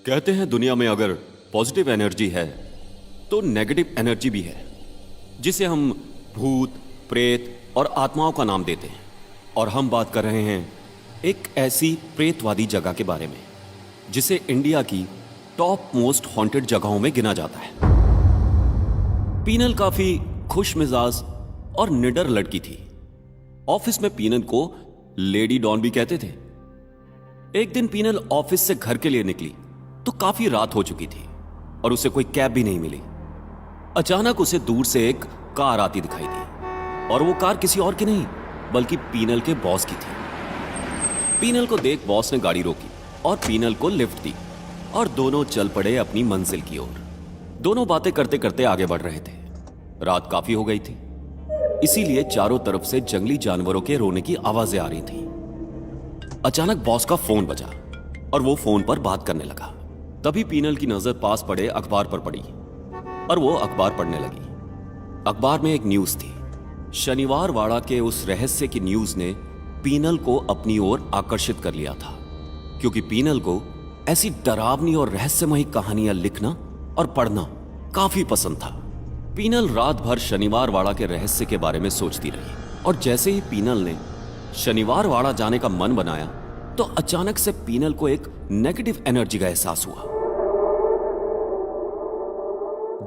कहते हैं दुनिया में अगर पॉजिटिव एनर्जी है तो नेगेटिव एनर्जी भी है, जिसे हम भूत, प्रेत और आत्माओं का नाम देते हैं। और हम बात कर रहे हैं एक ऐसी प्रेतवादी जगह के बारे में जिसे इंडिया की टॉप मोस्ट हॉन्टेड जगहों में गिना जाता है। पीनल काफी खुश मिजाज और निडर लड़की थी। ऑफिस में पीनल को लेडी डॉन भी कहते थे। एक दिन पीनल ऑफिस से घर के लिए निकली तो काफी रात हो चुकी थी और उसे कोई कैब भी नहीं मिली। अचानक उसे दूर से एक कार आती दिखाई दी और वो कार किसी और की नहीं बल्कि पीनल के बॉस की थी। पीनल को देख बॉस ने गाड़ी रोकी और पीनल को लिफ्ट दी और दोनों चल पड़े अपनी मंजिल की ओर। दोनों बातें करते करते आगे बढ़ रहे थे। रात काफी हो गई थी, इसीलिए चारों तरफ से जंगली जानवरों के रोने की आवाजें आ रही थी। अचानक बॉस का फोन बजा और वो फोन पर बात करने लगा। तभी पीनल की नजर पास पड़े अखबार पर पड़ी और वो अखबार पढ़ने लगी। अखबार में एक न्यूज थी। शनिवार वाड़ा के उस रहस्य की न्यूज ने पीनल को अपनी ओर आकर्षित कर लिया था, क्योंकि पीनल को ऐसी डरावनी और रहस्यमयी कहानियां लिखना और पढ़ना काफी पसंद था। पीनल रात भर शनिवार वाड़ा के रहस्य के बारे में सोचती रही और जैसे ही पीनल ने शनिवार वाड़ा जाने का मन बनाया तो अचानक से पीनल को एक नेगेटिव एनर्जी का एहसास हुआ।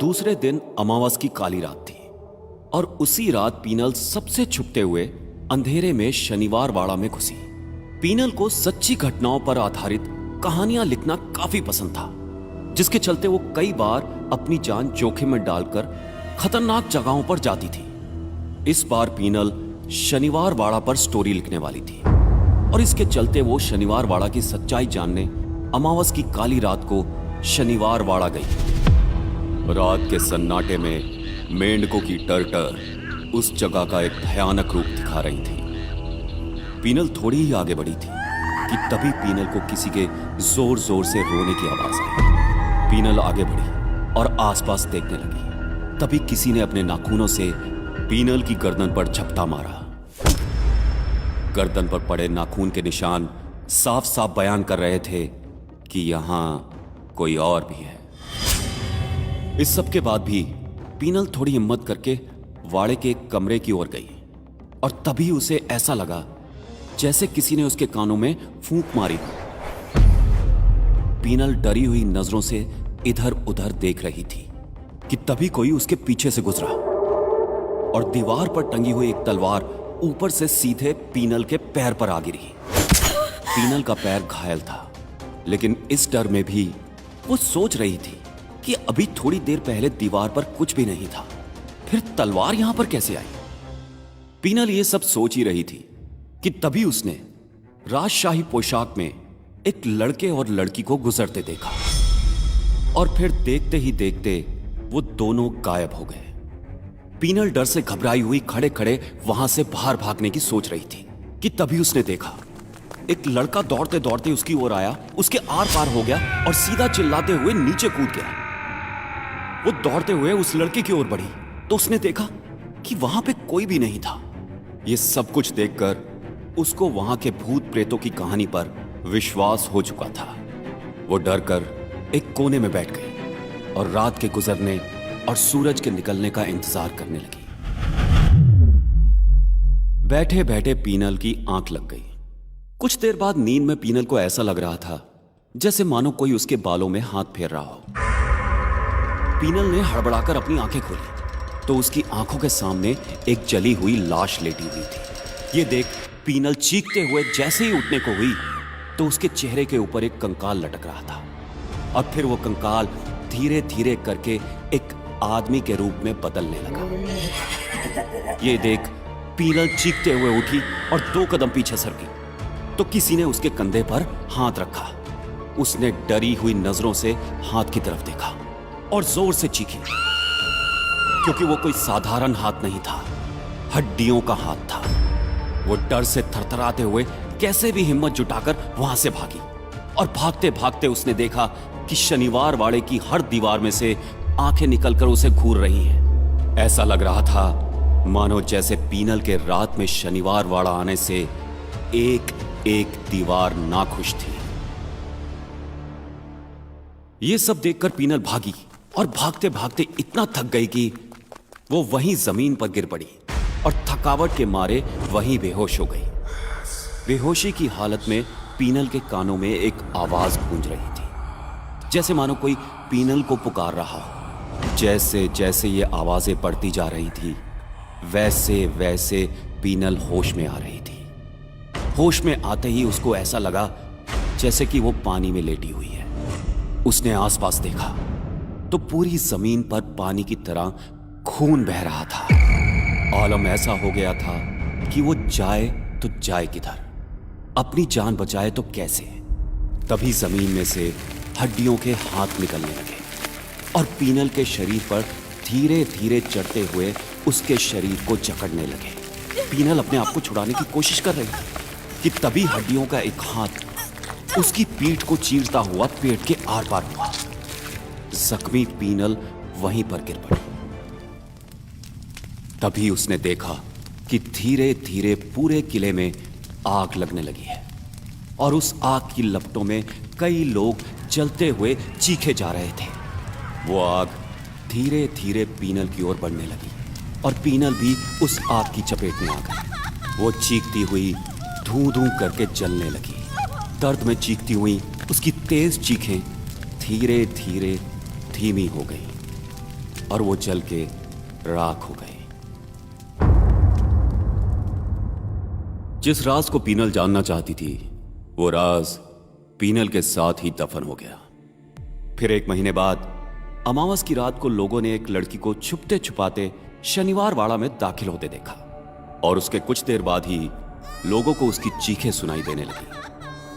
दूसरे दिन अमावस की काली रात थी और उसी रात पीनल सबसे छुपते हुए अंधेरे में शनिवार वाड़ा में घुसी। पीनल को सच्ची घटनाओं पर आधारित कहानियां लिखना काफी पसंद था, जिसके चलते वो कई बार अपनी जान जोखिम में डालकर खतरनाक जगहों पर जाती थी। इस बार पीनल शनिवार वाड़ा पर स्टोरी लिखने वाली थी और इसके चलते वो शनिवार वाड़ा की सच्चाई जानने अमावस की काली रात को शनिवार वाड़ा गई। रात के सन्नाटे में मेंढकों की टरटर उस जगह का एक भयानक रूप दिखा रही थी। पीनल थोड़ी ही आगे बढ़ी थी कि तभी पीनल को किसी के जोर जोर से रोने की आवाज आई। पीनल आगे बढ़ी और आसपास देखने लगी। तभी किसी ने अपने नाखूनों से पीनल की गर्दन पर झपटा मारा। गर्दन पर पड़े नाखून के निशान साफ साफ बयान कर रहे थे कि यहां कोई और भी है। इस सब के बाद भी पीनल थोड़ी हिम्मत करके वाड़े के एक कमरे की ओर गई और तभी उसे ऐसा लगा जैसे किसी ने उसके कानों में फूंक मारी। पीनल डरी हुई नजरों से इधर उधर देख रही थी कि तभी कोई उसके पीछे से गुजरा और दीवार पर टंगी हुई एक तलवार ऊपर से सीधे पीनल के पैर पर आ गिरी। पीनल का पैर घायल था, लेकिन इस डर में भी वो सोच रही थी कि अभी थोड़ी देर पहले दीवार पर कुछ भी नहीं था, फिर तलवार यहां पर कैसे आई। पीनल ये सब सोच ही रही थी कि तभी उसने राजशाही पोशाक में एक लड़के और लड़की को गुजरते देखा और फिर देखते ही देखते वो दोनों गायब हो गए। पीनल डर से घबराई हुई खड़े खड़े वहां से बाहर भागने की सोच रही थी कि तभी उसने देखा एक लड़का दौड़ते दौड़ते उसकी ओर आया, उसके आर पार हो गया और सीधा चिल्लाते हुए नीचे कूद गया। वो दौड़ते हुए उस लड़के की ओर बढ़ी तो उसने देखा कि वहां पे कोई भी नहीं था। ये सब कुछ देखकर उसको वहां के भूत प्रेतों की कहानी पर विश्वास हो चुका था। वो डर कर एक कोने में बैठ गई और रात के गुजरने और सूरज के निकलने का इंतजार करने लगी। बैठे बैठे पीनल की आंख लग गई। कुछ देर बाद नींद में पीनल को ऐसा लग रहा था जैसे मानो कोई उसके बालों में हाथ फेर रहा हो। पीनल ने हड़बड़ाकर अपनी आंखें खोली तो उसकी आंखों के सामने एक जली हुई लाश लेटी हुई थी। ये देख पीनल चीखते हुए जैसे ही उठने को हुई तो उसके चेहरे के ऊपर एक कंकाल लटक रहा था और फिर वो कंकाल धीरे धीरे करके एक आदमी के रूप में बदलने लगा। ये देख पीनल चीखते हुए उठी और 2 कदम पीछे सरकी तो किसी ने उसके कंधे पर हाथ रखा। उसने डरी हुई नजरों से हाथ की तरफ देखा और जोर से चीखी, क्योंकि वो कोई साधारण हाथ नहीं था, हड्डियों का हाथ था। वो डर से थरथराते हुए कैसे भी हिम्मत जुटाकर वहां से भागी और भागते भागते उसने देखा कि शनिवार वाड़े की हर दीवार में से आंखें निकलकर उसे घूर रही हैं। ऐसा लग रहा था मानो जैसे पीनल के रात में शनिवार वाड़ा आने से एक एक दीवार नाखुश थी। ये सब देखकर पीनल भागी और भागते भागते इतना थक गई कि वो वहीं जमीन पर गिर पड़ी और थकावट के मारे वहीं बेहोश हो गई। बेहोशी की हालत में पीनल के कानों में एक आवाज गूंज रही थी, जैसे मानो कोई पीनल को पुकार रहा हो। जैसे जैसे ये आवाजें बढ़ती जा रही थी, वैसे वैसे पीनल होश में आ रही थी। होश में आते ही उसको ऐसा लगा जैसे कि वो पानी में लेटी हुई है। उसने आसपास देखा तो पूरी जमीन पर पानी की तरह खून बह रहा था। आलम ऐसा हो गया था कि वो जाए तो जाए किधर, अपनी जान बचाए तो कैसे। तभी जमीन में से हड्डियों के हाथ निकलने लगे और पीनल के शरीर पर धीरे धीरे चढ़ते हुए उसके शरीर को जकड़ने लगे। पीनल अपने आप को छुड़ाने की कोशिश कर रही थी कि तभी हड्डियों का एक हाथ उसकी पीठ को चीरता हुआ पेट के आर पार हुआ। जख्मी पीनल वहीं पर गिर पड़ी। तभी उसने देखा कि धीरे धीरे पूरे किले में आग लगने लगी है और उस आग की लपटों में कई लोग जलते हुए चीखे जा रहे थे। वो आग धीरे धीरे पीनल की ओर बढ़ने लगी और पीनल भी उस आग की चपेट में आ गई। वो चीखती हुई धूं धूं करके जलने लगी। दर्द में चीखती हुई उसकी तेज चीखें धीरे धीरे धीमी हो गई और वो जल के राख हो गई। जिस राज को पीनल जानना चाहती थी, वो राज पीनल के साथ ही दफन हो गया। फिर 1 महीने बाद अमावस की रात को लोगों ने एक लड़की को छुपते छुपाते शनिवार वाड़ा में दाखिल होते देखा और उसके कुछ देर बाद ही लोगों को उसकी चीखें सुनाई देने लगी।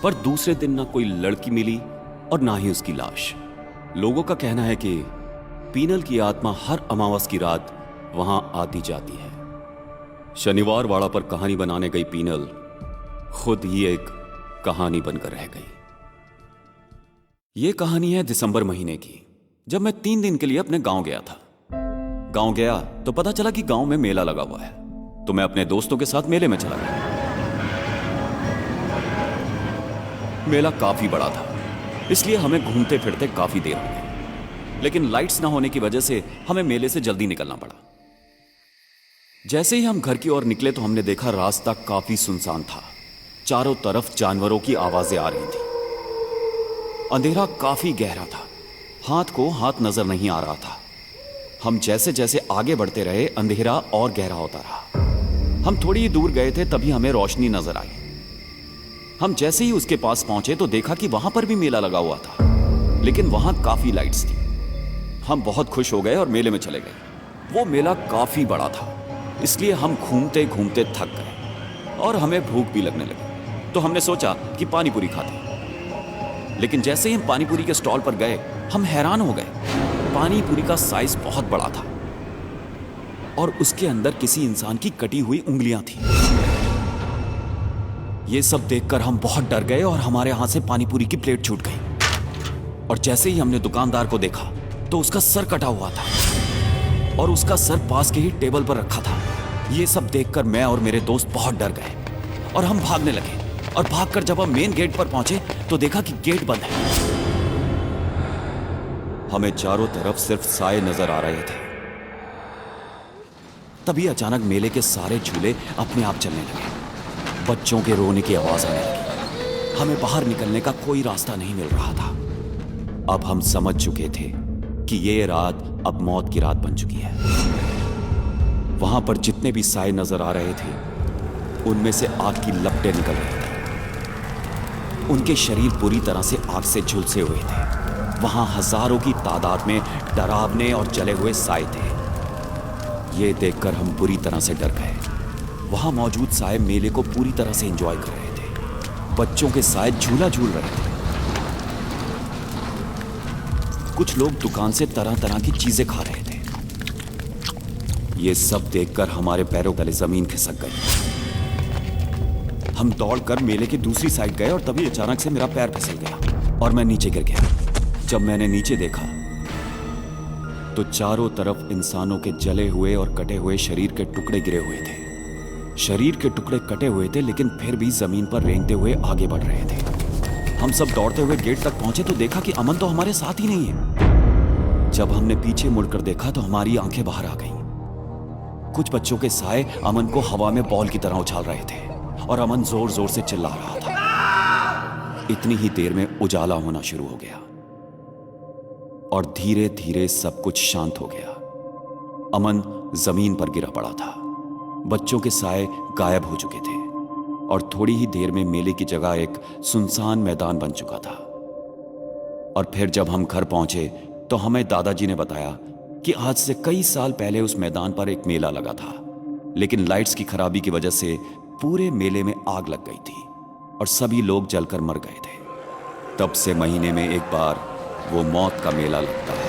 पर दूसरे दिन ना कोई लड़की मिली और ना ही उसकी लाश। लोगों का कहना है कि पीनल की आत्मा हर अमावस की रात वहां आती जाती है। शनिवार वाड़ा पर कहानी बनाने गई पीनल खुद ही एक कहानी बनकर रह गई। यह कहानी है दिसंबर महीने की, जब मैं 3 दिन के लिए अपने गांव गया था। गांव गया तो पता चला कि गांव में मेला लगा हुआ है, तो मैं अपने दोस्तों के साथ मेले में चला गया। मेला काफी बड़ा था, इसलिए हमें घूमते फिरते काफी देर हो गई, लेकिन लाइट्स ना होने की वजह से हमें मेले से जल्दी निकलना पड़ा। जैसे ही हम घर की ओर निकले तो हमने देखा रास्ता काफी सुनसान था। चारों तरफ जानवरों की आवाजें आ रही थी। अंधेरा काफी गहरा था, हाथ को हाथ नजर नहीं आ रहा था। हम जैसे जैसे आगे बढ़ते रहे, अंधेरा और गहरा होता रहा। हम थोड़ी ही दूर गए थे, तभी हमें रोशनी नजर आई। हम जैसे ही उसके पास पहुंचे तो देखा कि वहां पर भी मेला लगा हुआ था, लेकिन वहां काफी लाइट्स थी। हम बहुत खुश हो गए और मेले में चले गए। वो मेला काफी बड़ा था, इसलिए हम घूमते घूमते थक गए और हमें भूख भी लगने लगी। तो हमने सोचा कि पानी पूरी खाते। लेकिन जैसे ही हम पानी पूरी के स्टॉल पर गए, हम हैरान हो गए। पानी पूरी का साइज बहुत बड़ा था और उसके अंदर किसी इंसान की कटी हुई उंगलियां थी। ये सब देखकर हम बहुत डर गए और हमारे हाथ से पानी पूरी की प्लेट छूट गई। और जैसे ही हमने दुकानदार को देखा तो उसका सर कटा हुआ था और उसका सर पास के ही टेबल पर रखा था। ये सब देखकर मैं और मेरे दोस्त बहुत डर गए और हम भागने लगे। और भागकर जब हम मेन गेट पर पहुंचे तो देखा कि गेट बंद है। हमें चारों तरफ सिर्फ साए नजर आ रहे थे। तभी अचानक मेले के सारे झूले अपने आप चलने लगे। बच्चों के रोने की आवाज आने लगी। हमें बाहर निकलने का कोई रास्ता नहीं मिल रहा था। अब हम समझ चुके थे कि ये रात अब मौत की रात बन चुकी है। वहां पर जितने भी साए नजर आ रहे थे, उनमें से आग की लपटें निकल रही थी। उनके शरीर बुरी तरह से आग से झुलसे हुए थे। वहां हजारों की तादाद में डरावने और जले हुए साए थे। ये देखकर हम बुरी तरह से डर गए। वहां मौजूद साए मेले को पूरी तरह से एंजॉय कर रहे थे। बच्चों के साए झूला झूल रहे थे। कुछ लोग दुकान से तरह तरह की चीजें खा रहे थे। ये सब देखकर हमारे पैरों तले जमीन खिसक गई। हम दौड़कर मेले की दूसरी साइड गए और तभी अचानक से मेरा पैर फिसल गया और मैं नीचे गिर गया। जब मैंने नीचे देखा तो चारों तरफ इंसानों के जले हुए और कटे हुए शरीर के टुकड़े गिरे हुए थे। शरीर के टुकड़े कटे हुए थे, लेकिन फिर भी जमीन पर रेंगते हुए आगे बढ़ रहे थे। हम सब दौड़ते हुए गेट तक पहुंचे तो देखा कि अमन तो हमारे साथ ही नहीं है। जब हमने पीछे मुड़कर देखा तो हमारी आंखें बाहर आ गईं। कुछ बच्चों के साए अमन को हवा में बॉल की तरह उछाल रहे थे और अमन जोर जोर से चिल्ला रहा था। इतनी ही देर में उजाला होना शुरू हो गया और धीरे धीरे सब कुछ शांत हो गया। अमन जमीन पर गिरा पड़ा था। बच्चों के साए गायब हो चुके थे और थोड़ी ही देर में मेले की जगह एक सुनसान मैदान बन चुका था। और फिर जब हम घर पहुंचे तो हमें दादाजी ने बताया कि आज से कई साल पहले उस मैदान पर एक मेला लगा था, लेकिन लाइट्स की खराबी की वजह से पूरे मेले में आग लग गई थी और सभी लोग जलकर मर गए थे। तब से महीने में एक बार वो मौत का मेला लगता है।